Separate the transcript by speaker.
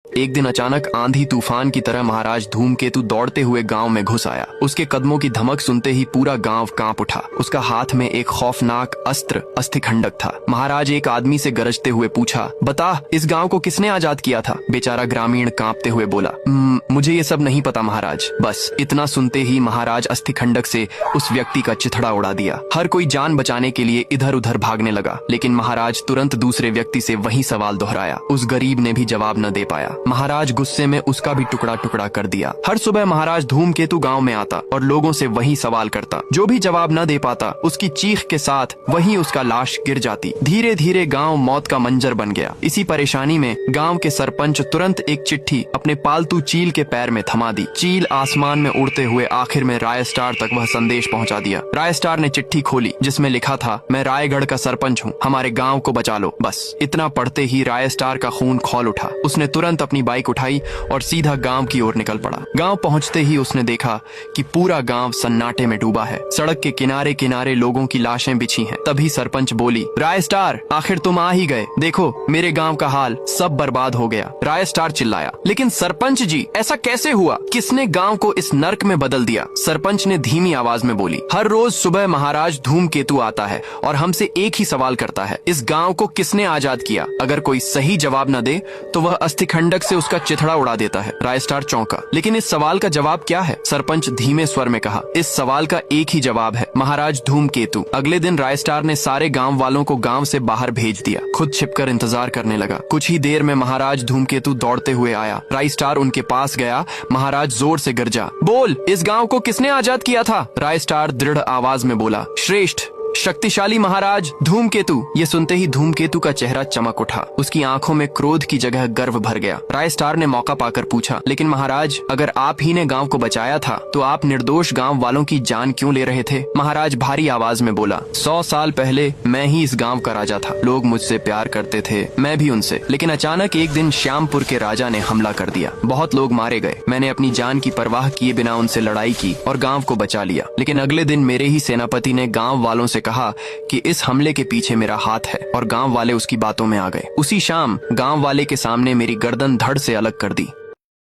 Speaker 1: एक दिन अचानक आंधी तूफान की तरह महाराज धूमकेतु दौड़ते हुए गांव में घुस आया। उसके कदमों की धमक सुनते ही पूरा गांव कांप उठा। उसका हाथ में एक खौफनाक अस्त्र अस्थिखंडक था। महाराज एक आदमी से गरजते हुए पूछा, बता, इस गांव को किसने आजाद किया था? बेचारा ग्रामीण कांपते हुए बोला, मुझे ये सब नहीं पता महाराज। बस इतना सुनते ही महाराज अस्थिखंडक से उस व्यक्ति का चिथड़ा उड़ा दिया। हर कोई जान बचाने के लिए इधर उधर भागने लगा, लेकिन महाराज तुरंत दूसरे व्यक्ति से वही सवाल दोहराया। उस गरीब ने भी जवाब न दे पाया। महाराज गुस्से में उसका भी टुकड़ा टुकड़ा कर दिया। हर सुबह महाराज धूमकेतु गांव में आता और लोगों से वही सवाल करता। जो भी जवाब न दे पाता, उसकी चीख के साथ वहीं उसका लाश गिर जाती। धीरे धीरे गांव मौत का मंजर बन गया। इसी परेशानी में गांव के सरपंच तुरंत एक चिट्ठी अपने पालतू चील के पैर में थमा दी। चील आसमान में उड़ते हुए आखिर में राय स्टार तक वह संदेश पहुंचा दिया। राय स्टार ने चिट्ठी खोली, जिसमें लिखा था, मैं रायगढ़ का सरपंच हूँ, हमारे गाँव को बचा लो। बस इतना पढ़ते ही राय स्टार का खून खौल उठा। उसने तुरंत अपनी बाइक उठाई और सीधा गांव की ओर निकल पड़ा। गांव पहुंचते ही उसने देखा कि पूरा गांव सन्नाटे में डूबा है। सड़क के किनारे किनारे लोगों की लाशें बिछी हैं। तभी सरपंच बोली, राय स्टार, आखिर तुम आ ही गए। देखो मेरे गांव का हाल, सब बर्बाद हो गया। राय स्टार चिल्लाया, लेकिन सरपंच जी, ऐसा कैसे हुआ? किसने गांव को इस नर्क में बदल दिया? सरपंच ने धीमी आवाज में बोली, हर रोज सुबह महाराज धूमकेतु आता है और हमसे एक ही सवाल करता है, इस गांव को किसने आजाद किया? अगर कोई सही जवाब न दे तो वह अस्थिखंडक से उसका चिथड़ा उड़ा देता है। राय स्टार चौंका, लेकिन इस सवाल का जवाब क्या है? सरपंच धीमे स्वर में कहा, इस सवाल का एक ही जवाब है, महाराज धूमकेतु। अगले दिन राय स्टार ने सारे गांव वालों को गांव से बाहर भेज दिया। खुद छिपकर इंतजार करने लगा। कुछ ही देर में महाराज धूमकेतु दौड़ते हुए आया। राय स्टार उनके पास गया। महाराज जोर से गरजा, बोल, इस गांव को किसने आजाद किया था? राय स्टार दृढ़ आवाज में बोला, श्रेष्ठ शक्तिशाली महाराज धूमकेतु। ये सुनते ही धूमकेतु का चेहरा चमक उठा। उसकी आंखों में क्रोध की जगह गर्व भर गया। राय स्टार ने मौका पाकर पूछा, लेकिन महाराज, अगर आप ही ने गांव को बचाया था तो आप निर्दोष गांव वालों की जान क्यों ले रहे थे? महाराज भारी आवाज में बोला, 100 साल पहले मैं ही इस गांव का राजा था। लोग मुझसे प्यार करते थे, मैं भी उनसे। लेकिन अचानक एक दिन श्यामपुर के राजा ने हमला कर दिया। बहुत लोग मारे गए। मैंने अपनी जान की परवाह किए बिना उनसे लड़ाई की और गाँव को बचा लिया। लेकिन अगले दिन मेरे ही सेनापति ने गाँव वालों से कहा कि इस हमले के पीछे मेरा हाथ है, और गांव वाले उसकी बातों में आ गए। उसी शाम गांव वाले के सामने मेरी गर्दन धड़ से अलग कर दी।